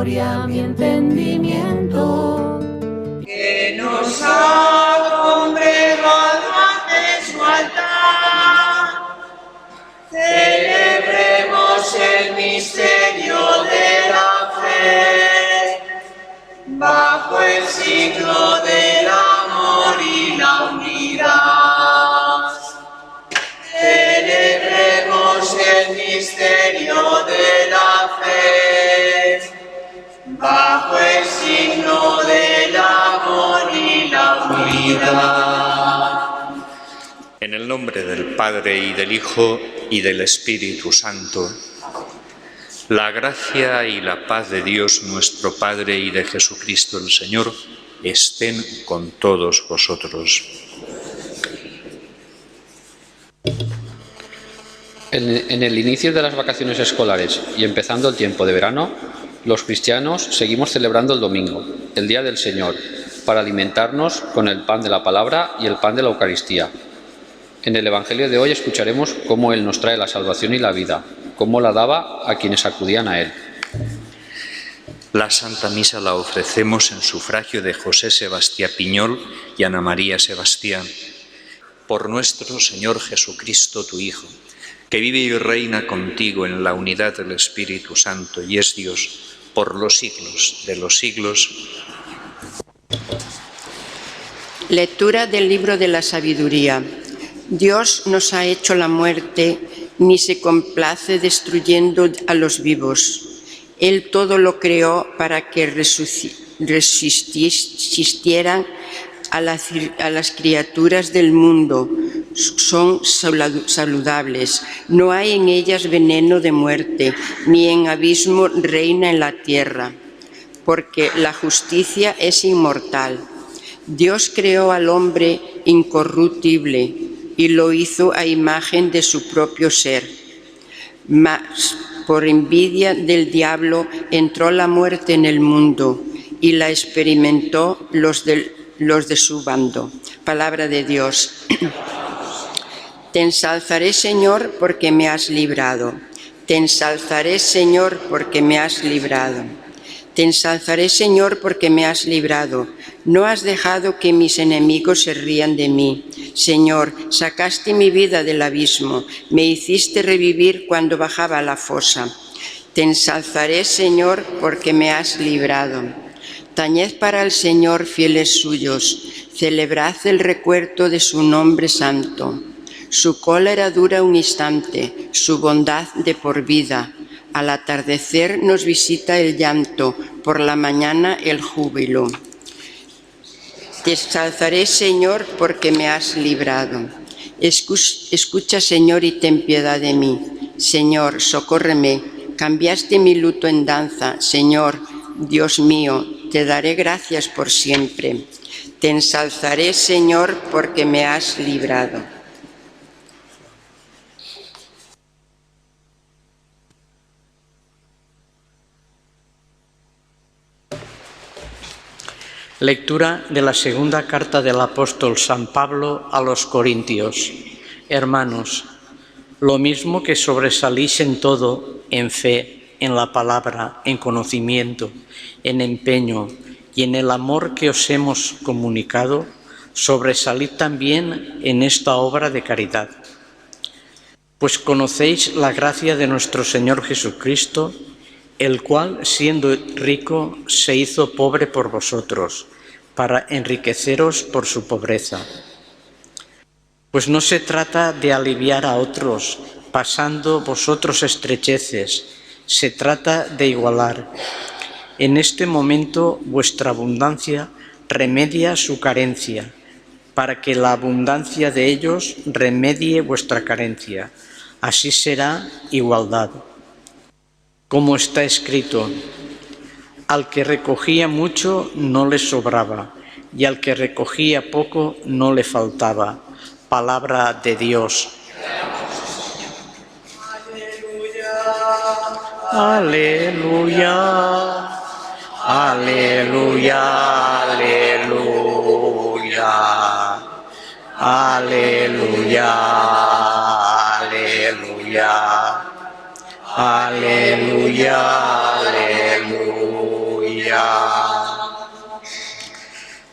gloria mi entendimiento. Que nos ha congregado ante su altar, celebremos el misterio de la fe, bajo el signo del amor y la unidad. Celebremos el misterio de la fe, bajo el signo del amor y la unidad. En el nombre del Padre y del Hijo y del Espíritu Santo, la gracia y la paz de Dios nuestro Padre y de Jesucristo el Señor estén con todos vosotros. En el inicio de las vacaciones escolares y empezando el tiempo de verano, los cristianos seguimos celebrando el domingo, el Día del Señor, para alimentarnos con el pan de la palabra y el pan de la Eucaristía. En el Evangelio de hoy escucharemos cómo Él nos trae la salvación y la vida, cómo la daba a quienes acudían a Él. La Santa Misa la ofrecemos en sufragio de José Sebastián Piñol y Ana María Sebastián, por nuestro Señor Jesucristo, tu Hijo, que vive y reina contigo en la unidad del Espíritu Santo y es Dios por los siglos de los siglos. Lectura del libro de la sabiduría. Dios nos ha hecho la muerte, ni se complace destruyendo a los vivos. Él todo lo creó para que resistieran a las criaturas del mundo. Son saludables, no hay en ellas veneno de muerte, ni en abismo reina en la tierra, porque la justicia es inmortal. Dios creó al hombre incorruptible y lo hizo a imagen de su propio ser. Mas por envidia del diablo entró la muerte en el mundo y la experimentó los de su bando. Palabra de Dios. Te ensalzaré, Señor, porque me has librado. Te ensalzaré, Señor, porque me has librado. Te ensalzaré, Señor, porque me has librado. No has dejado que mis enemigos se rían de mí. Señor, sacaste mi vida del abismo. Me hiciste revivir cuando bajaba a la fosa. Te ensalzaré, Señor, porque me has librado. Tañed para el Señor, fieles suyos. Celebrad el recuerdo de su nombre santo. Su cólera dura un instante, su bondad de por vida. Al atardecer nos visita el llanto, por la mañana el júbilo. Te ensalzaré, Señor, porque me has librado. Escucha, Señor, y ten piedad de mí. Señor, socórreme. Cambiaste mi luto en danza. Señor, Dios mío, te daré gracias por siempre. Te ensalzaré, Señor, porque me has librado. Lectura de la segunda carta del apóstol San Pablo a los Corintios. Hermanos, lo mismo que sobresalís en todo, en fe, en la palabra, en conocimiento, en empeño y en el amor que os hemos comunicado, sobresalid también en esta obra de caridad. Pues conocéis la gracia de nuestro Señor Jesucristo, el cual, siendo rico, se hizo pobre por vosotros, para enriqueceros por su pobreza. Pues no se trata de aliviar a otros, pasando vosotros estrecheces, se trata de igualar. En este momento vuestra abundancia remedia su carencia, para que la abundancia de ellos remedie vuestra carencia. Así será igualdad. Como está escrito, al que recogía mucho no le sobraba, y al que recogía poco no le faltaba. Palabra de Dios. Aleluya, aleluya, aleluya, aleluya, aleluya, aleluya, aleluya.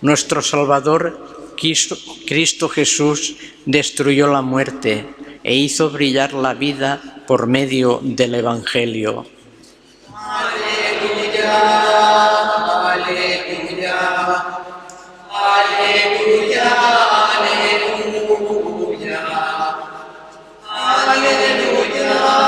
Nuestro Salvador, Cristo Jesús, destruyó la muerte e hizo brillar la vida por medio del Evangelio. Aleluya, aleluya, aleluya, aleluya, aleluya, aleluya,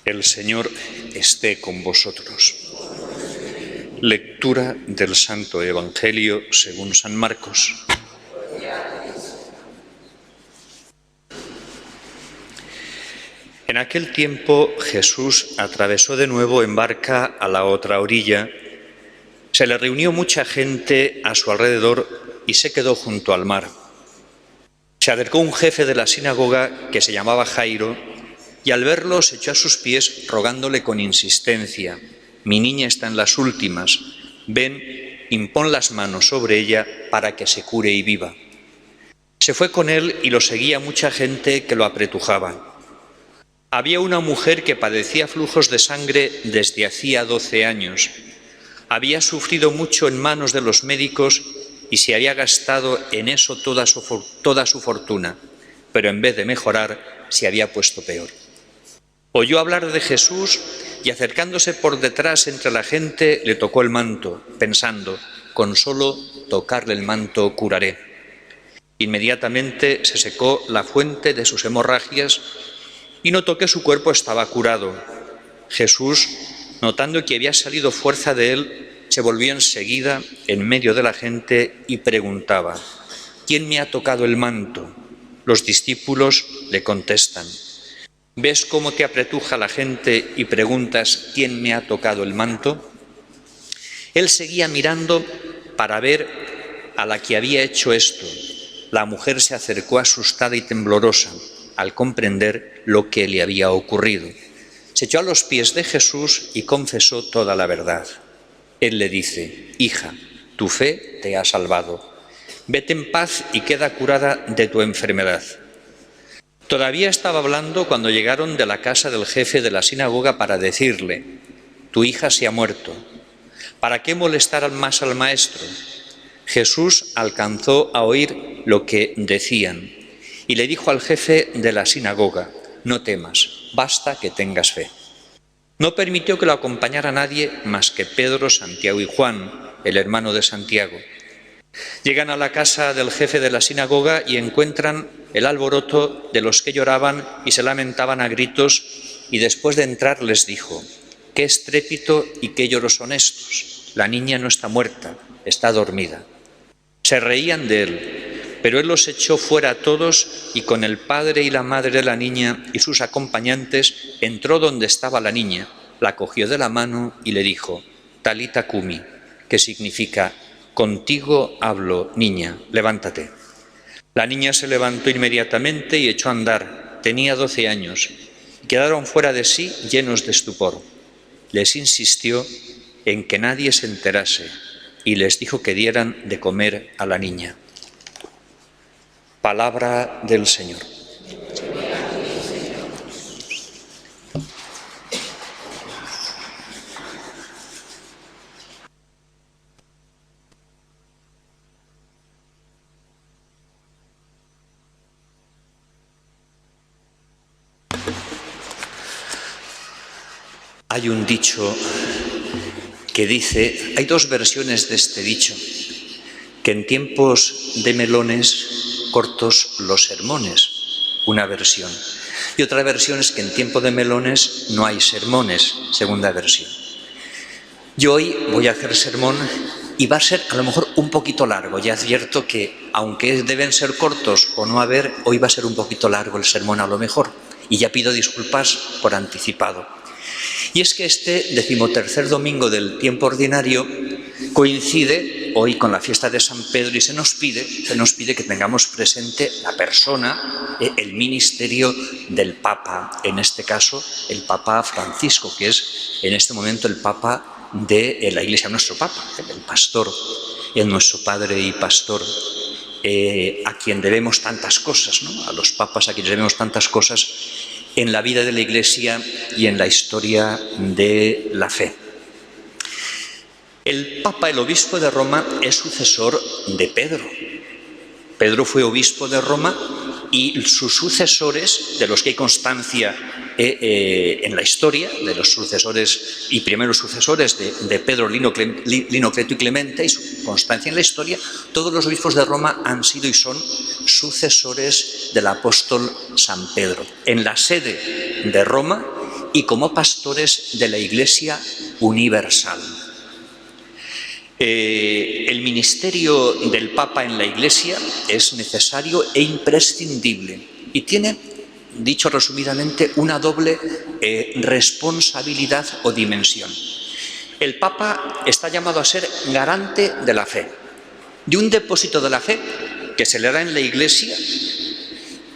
El Señor esté con vosotros. Lectura del Santo Evangelio según San Marcos. En aquel tiempo Jesús atravesó de nuevo en barca a la otra orilla. Se le reunió mucha gente a su alrededor y se quedó junto al mar. Se acercó un jefe de la sinagoga que se llamaba Jairo y al verlo se echó a sus pies rogándole con insistencia: «Mi niña está en las últimas. Ven, impón las manos sobre ella para que se cure y viva». Se fue con él y lo seguía mucha gente que lo apretujaba. Había una mujer que padecía flujos de sangre desde hacía 12 años. Había sufrido mucho en manos de los médicos y se había gastado en eso toda su fortuna, pero en vez de mejorar, se había puesto peor. Oyó hablar de Jesús y acercándose por detrás entre la gente le tocó el manto, pensando: con solo tocarle el manto curaré. Inmediatamente se secó la fuente de sus hemorragias y notó que su cuerpo estaba curado. Jesús, notando que había salido fuerza de él, se volvió enseguida en medio de la gente y preguntaba: ¿quién me ha tocado el manto? Los discípulos le contestan: ¿ves cómo te apretuja la gente y preguntas quién me ha tocado el manto? Él seguía mirando para ver a la que había hecho esto. La mujer se acercó asustada y temblorosa al comprender lo que le había ocurrido. Se echó a los pies de Jesús y confesó toda la verdad. Él le dice: «Hija, tu fe te ha salvado. Vete en paz y queda curada de tu enfermedad». Todavía estaba hablando cuando llegaron de la casa del jefe de la sinagoga para decirle: «Tu hija se ha muerto. ¿Para qué molestar más al maestro?». Jesús alcanzó a oír lo que decían y le dijo al jefe de la sinagoga: «No temas, basta que tengas fe». No permitió que lo acompañara nadie más que Pedro, Santiago y Juan, el hermano de Santiago. Llegan a la casa del jefe de la sinagoga y encuentran el alboroto de los que lloraban y se lamentaban a gritos, y después de entrar les dijo: «¿Qué estrépito y qué lloros son estos? La niña no está muerta, está dormida». Se reían de él, pero él los echó fuera a todos y con el padre y la madre de la niña y sus acompañantes entró donde estaba la niña, la cogió de la mano y le dijo: «Talita cumi», que significa: «Contigo hablo, niña, levántate». La niña se levantó inmediatamente y echó a andar. Tenía 12 años. Quedaron fuera de sí llenos de estupor. Les insistió en que nadie se enterase y les dijo que dieran de comer a la niña. Palabra del Señor. Hay un dicho que dice, hay dos versiones de este dicho, que en tiempos de melones cortos los sermones, una versión, y otra versión es que en tiempo de melones no hay sermones, segunda versión. Yo hoy voy a hacer sermón y va a ser a lo mejor un poquito largo, ya advierto que aunque deben ser cortos o no haber, hoy va a ser un poquito largo el sermón a lo mejor, y ya pido disculpas por anticipado. Y es que este 13º domingo del tiempo ordinario coincide hoy con la fiesta de San Pedro y se nos pide que tengamos presente la persona, el ministerio del Papa, en este caso el Papa Francisco, que es en este momento el Papa de la Iglesia, nuestro Papa, el pastor, nuestro Padre y Pastor. a quien debemos tantas cosas, ¿no? A los papas a quienes debemos tantas cosas en la vida de la Iglesia y en la historia de la fe. El Papa, el obispo de Roma, es sucesor de Pedro. Pedro fue obispo de Roma y sus sucesores, de los que hay constancia en la historia, de los sucesores y primeros sucesores de Pedro, Lino, Creto y Clemente, y su constancia en la historia, todos los obispos de Roma han sido y son sucesores del apóstol San Pedro, en la sede de Roma y como pastores de la Iglesia universal. El ministerio del Papa en la Iglesia es necesario e imprescindible y tiene, dicho resumidamente, una doble responsabilidad o dimensión. El Papa está llamado a ser garante de la fe, de un depósito de la fe que se le da en la Iglesia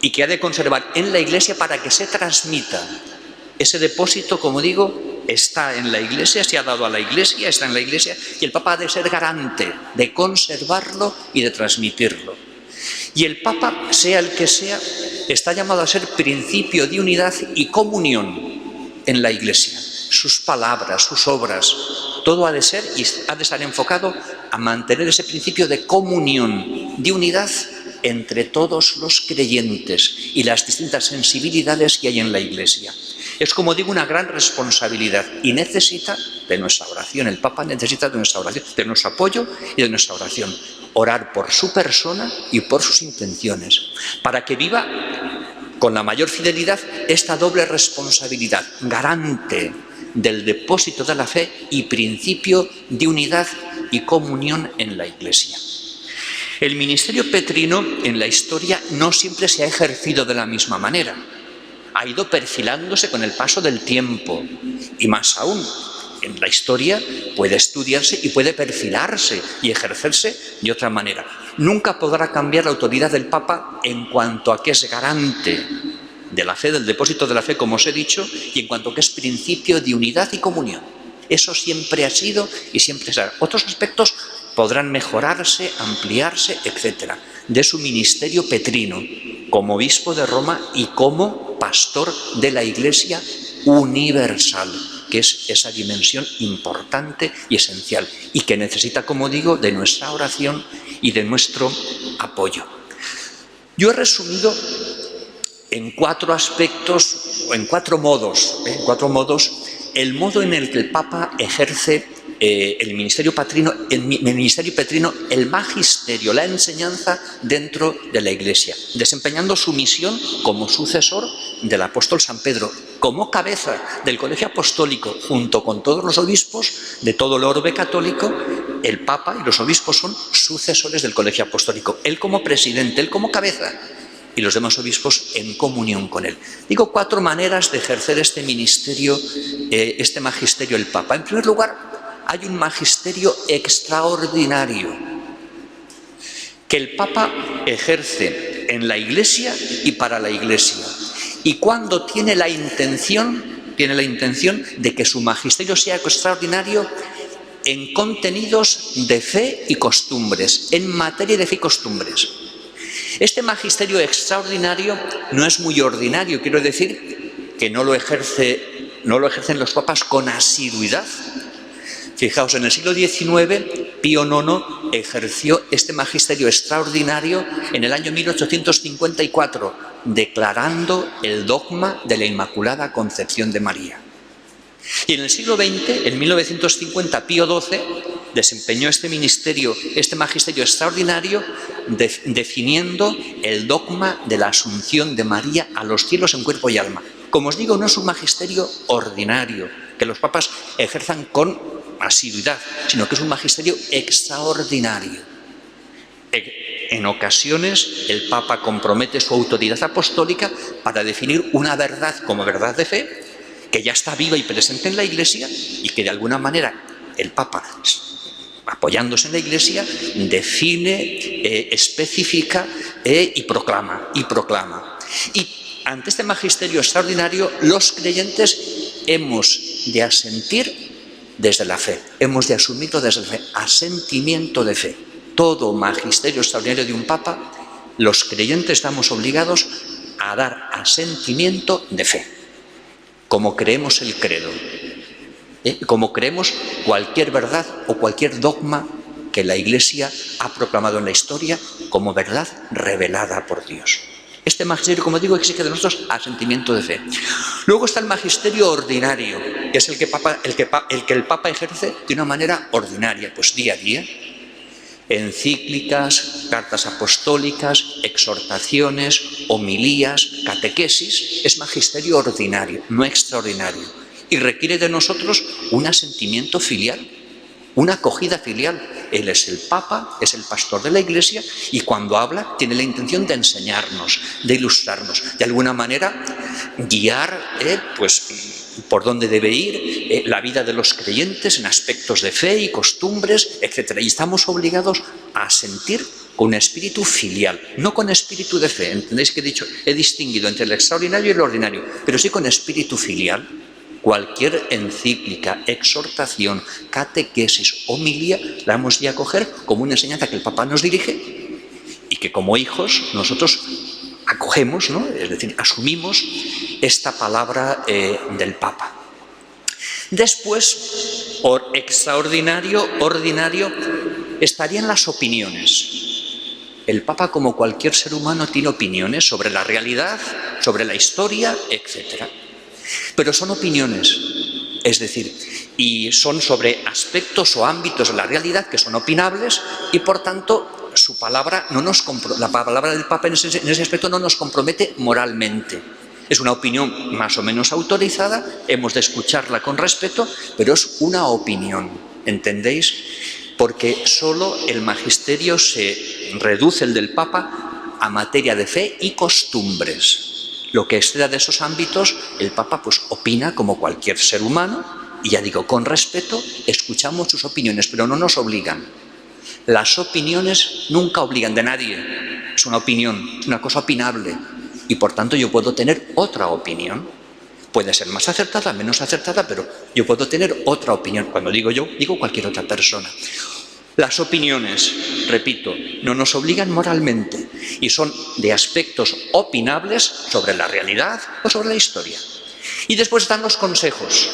y que ha de conservar en la Iglesia para que se transmita. Ese depósito, como digo, está en la Iglesia, se ha dado a la Iglesia, está en la Iglesia, y el Papa ha de ser garante de conservarlo y de transmitirlo. Y el Papa, sea el que sea, está llamado a ser principio de unidad y comunión en la Iglesia. Sus palabras, sus obras, todo ha de ser y ha de estar enfocado a mantener ese principio de comunión, de unidad entre todos los creyentes y las distintas sensibilidades que hay en la Iglesia. Es, como digo, una gran responsabilidad y necesita de nuestra oración. El Papa necesita de nuestra oración, de nuestro apoyo y de nuestra oración. Orar por su persona y por sus intenciones, para que viva con la mayor fidelidad esta doble responsabilidad, garante del depósito de la fe y principio de unidad y comunión en la Iglesia. El ministerio petrino en la historia no siempre se ha ejercido de la misma manera. Ha ido perfilándose con el paso del tiempo y más aún, en la historia puede estudiarse y puede perfilarse y ejercerse de otra manera. Nunca podrá cambiar la autoridad del Papa en cuanto a que es garante de la fe, del depósito de la fe, como os he dicho, y en cuanto a que es principio de unidad y comunión. Eso siempre ha sido y siempre será. Otros aspectos podrán mejorarse, ampliarse, etc. de su ministerio petrino, como obispo de Roma y como pastor de la Iglesia universal, que es esa dimensión importante y esencial, y que necesita, como digo, de nuestra oración y de nuestro apoyo. Yo he resumido en 4 aspectos, o en 4 modos, el modo en el que el Papa ejerce el ministerio petrino, el magisterio, la enseñanza dentro de la Iglesia, desempeñando su misión como sucesor del apóstol San Pedro, como cabeza del colegio apostólico, junto con todos los obispos de todo el orbe católico. El Papa y los obispos son sucesores del colegio apostólico, él como presidente, él como cabeza, y los demás obispos en comunión con él. Digo 4 maneras de ejercer este ministerio, este magisterio el Papa. En primer lugar, hay un magisterio extraordinario que el Papa ejerce en la Iglesia y para la Iglesia. Y cuando tiene la intención de que su magisterio sea extraordinario en contenidos de fe y costumbres, en materia de fe y costumbres. Este magisterio extraordinario no es muy ordinario, quiero decir que no lo ejercen los papas con asiduidad. Fijaos, en el siglo XIX, Pío IX ejerció este magisterio extraordinario en el año 1854, declarando el dogma de la Inmaculada Concepción de María. Y en el siglo XX, en 1950, Pío XII desempeñó este magisterio extraordinario, definiendo el dogma de la Asunción de María a los cielos en cuerpo y alma. Como os digo, no es un magisterio ordinario, que los papas ejerzan con asiduidad, sino que es un magisterio extraordinario. En ocasiones el Papa compromete su autoridad apostólica para definir una verdad como verdad de fe, que ya está viva y presente en la Iglesia y que de alguna manera el Papa, apoyándose en la Iglesia, define, especifica y proclama. Y ante este magisterio extraordinario, los creyentes hemos de asentir desde la fe, hemos de asumirlo desde la fe, asentimiento de fe. todo magisterio extraordinario de un papa, los creyentes estamos obligados a dar asentimiento de fe, como creemos el credo, como creemos cualquier verdad o cualquier dogma que la Iglesia ha proclamado en la historia como verdad revelada por Dios. Este magisterio, como digo, exige de nosotros asentimiento de fe. Luego está el magisterio ordinario, que es el que el Papa ejerce de una manera ordinaria, pues día a día. Encíclicas, cartas apostólicas, exhortaciones, homilías, catequesis, es magisterio ordinario, no extraordinario. Y requiere de nosotros un asentimiento filial, una acogida filial. Él es el Papa, es el pastor de la Iglesia y cuando habla tiene la intención de enseñarnos, de ilustrarnos, de alguna manera guiar pues, por dónde debe ir la vida de los creyentes en aspectos de fe y costumbres, etc. Y estamos obligados a sentir con espíritu filial, no con espíritu de fe. ¿Entendéis que he distinguido entre el extraordinario y el ordinario? Pero sí con espíritu filial. Cualquier encíclica, exhortación, catequesis, homilía, la hemos de acoger como una enseñanza que el Papa nos dirige y que como hijos nosotros acogemos, ¿no? Es decir, asumimos esta palabra del Papa. Después, extraordinario, ordinario, estarían las opiniones. El Papa, como cualquier ser humano, tiene opiniones sobre la realidad, sobre la historia, etc. Pero son opiniones, es decir, y son sobre aspectos o ámbitos de la realidad que son opinables y por tanto su palabra la palabra del Papa en ese aspecto no nos compromete moralmente. Es una opinión más o menos autorizada, hemos de escucharla con respeto, pero es una opinión, ¿entendéis? Porque solo el magisterio se reduce, el del Papa, a materia de fe y costumbres. Lo que exceda de esos ámbitos, el Papa pues opina como cualquier ser humano, y ya digo, con respeto, escuchamos sus opiniones, pero no nos obligan. Las opiniones nunca obligan de nadie, es una opinión, es una cosa opinable, y por tanto yo puedo tener otra opinión. Puede ser más acertada, menos acertada, pero yo puedo tener otra opinión. Cuando digo yo, digo cualquier otra persona. Las opiniones, repito, no nos obligan moralmente y son de aspectos opinables sobre la realidad o sobre la historia. Y después están los consejos.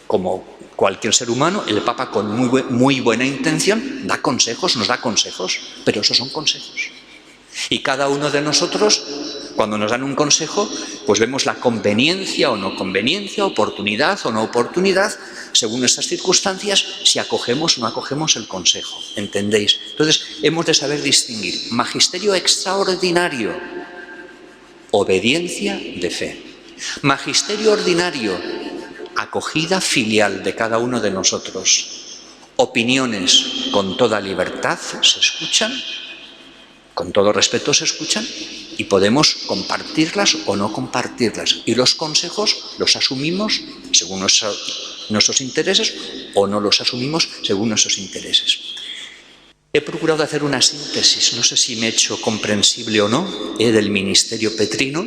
Como cualquier ser humano, el Papa con muy buena intención da consejos, nos da consejos, pero esos son consejos. Y cada uno de nosotros, cuando nos dan un consejo, pues vemos la conveniencia o no conveniencia, oportunidad o no oportunidad, según nuestras circunstancias, si acogemos o no acogemos el consejo. ¿Entendéis? Entonces, hemos de saber distinguir magisterio extraordinario, obediencia de fe. Magisterio ordinario, acogida filial de cada uno de nosotros. Opiniones con toda libertad se escuchan, con todo respeto se escuchan y podemos compartirlas o no compartirlas. Y los consejos los asumimos según nuestros intereses o no los asumimos según nuestros intereses. He procurado hacer una síntesis, no sé si me he hecho comprensible o no, del ministerio petrino.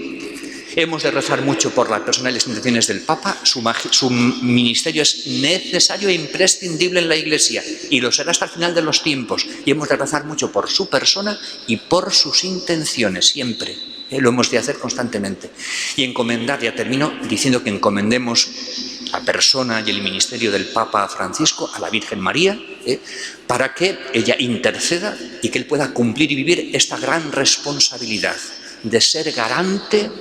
Hemos de rezar mucho por la persona y las intenciones del Papa. Su ministerio es necesario e imprescindible en la Iglesia y lo será hasta el final de los tiempos. Y hemos de rezar mucho por su persona y por sus intenciones, siempre. Lo hemos de hacer constantemente. Y encomendar, ya termino diciendo que encomendemos la persona y el ministerio del Papa Francisco a la Virgen María, para que ella interceda y que él pueda cumplir y vivir esta gran responsabilidad de ser garante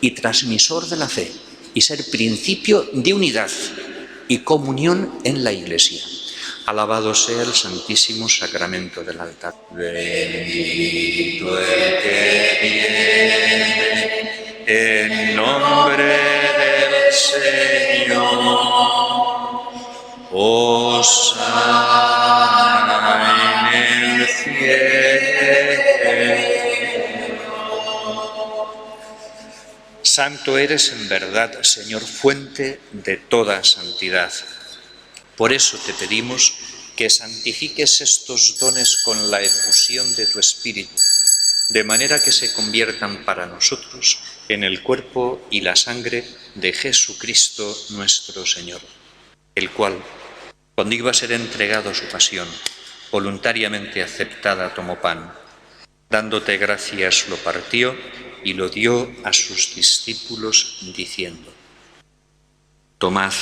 y transmisor de la fe y ser principio de unidad y comunión en la Iglesia. Alabado sea el Santísimo Sacramento del altar. Bendito el que viene en nombre del Señor. Hosana en el cielo. Santo eres en verdad, Señor, fuente de toda santidad. Por eso te pedimos que santifiques estos dones con la efusión de tu Espíritu, de manera que se conviertan para nosotros en el cuerpo y la sangre de Jesucristo nuestro Señor, el cual, cuando iba a ser entregado a su pasión, voluntariamente aceptada, tomó pan. Dándote gracias, lo partió y lo dio a sus discípulos, diciendo: Tomad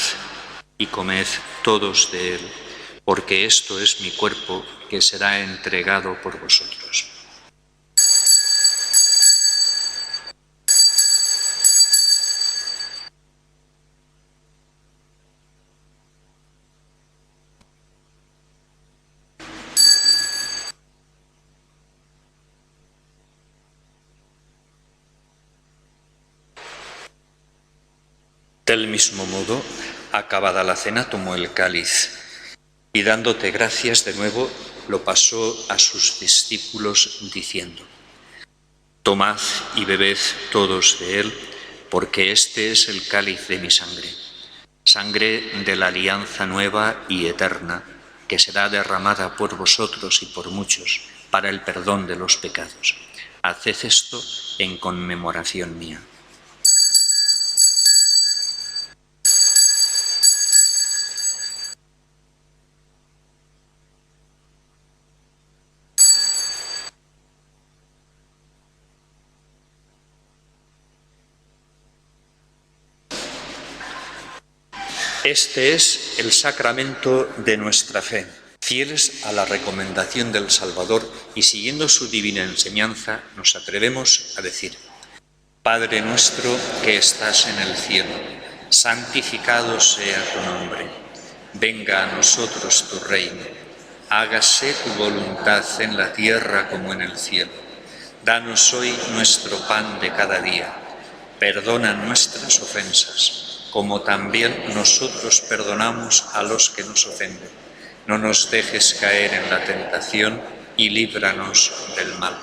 y comed todos de él, porque esto es mi cuerpo que será entregado por vosotros. Del mismo modo, acabada la cena, tomó el cáliz y, dándote gracias de nuevo, lo pasó a sus discípulos, diciendo: Tomad y bebed todos de él, porque este es el cáliz de mi sangre, sangre de la alianza nueva y eterna, que será derramada por vosotros y por muchos para el perdón de los pecados. Haced esto en conmemoración mía. Este es el sacramento de nuestra fe. Fieles a la recomendación del Salvador y siguiendo su divina enseñanza, nos atrevemos a decir: Padre nuestro que estás en el cielo, santificado sea tu nombre. Venga a nosotros tu reino. Hágase tu voluntad en la tierra como en el cielo. Danos hoy nuestro pan de cada día. Perdona nuestras ofensas, como también nosotros perdonamos a los que nos ofenden. No nos dejes caer en la tentación y líbranos del mal.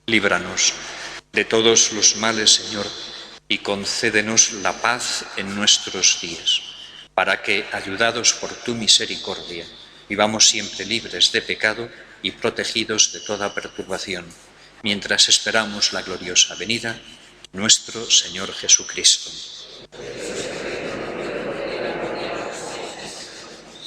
Líbranos de todos los males, Señor, y concédenos la paz en nuestros días, para que, ayudados por tu misericordia, vivamos siempre libres de pecado y protegidos de toda perturbación, mientras esperamos la gloriosa venida de nuestro Señor Jesucristo.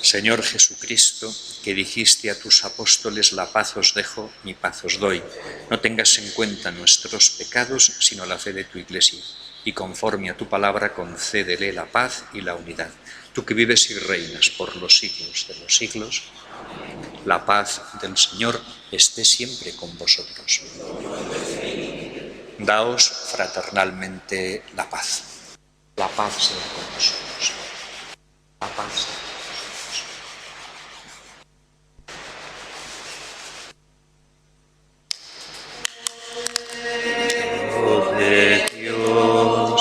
Señor Jesucristo, que dijiste a tus apóstoles: la paz os dejo, mi paz os doy, no tengas en cuenta nuestros pecados, sino la fe de tu Iglesia, y conforme a tu palabra concédele la paz y la unidad. Tú que vives y reinas por los siglos de los siglos, la paz del Señor esté siempre con vosotros. Daos fraternalmente la paz. La paz sea con vosotros. La paz sea con vosotros. De Dios.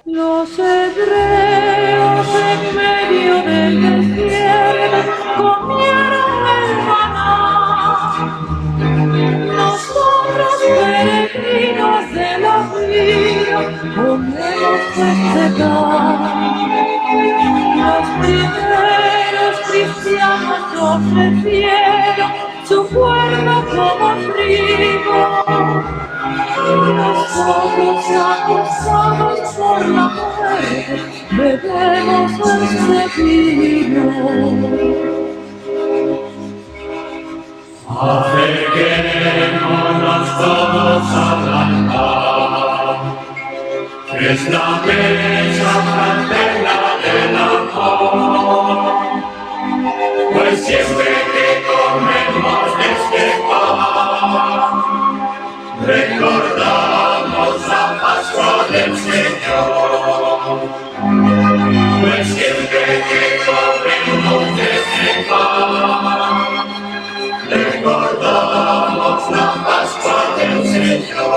Los hebreos en medio del desierto comieron el maná. Nosotros, peregrinos de la vida, comemos este pan. Los primeros cristianos ofrecieron su cuerpo como trigo. Nosotros, acosados por la muerte, bebemos este vino. Acerquémonos todos a la paz, es la mesa fraterna del amor, pues siempre que comemos de este pan, recordamos la Pascua del Señor, pues siempre que comemos de este pan, recordamos la Pascua del Señor.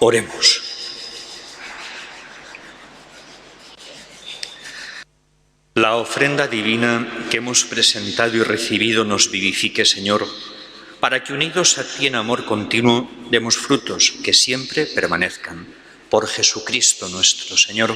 Oremos. La ofrenda divina que hemos presentado y recibido nos vivifique, Señor, para que unidos a ti en amor continuo demos frutos que siempre permanezcan. Por Jesucristo nuestro Señor.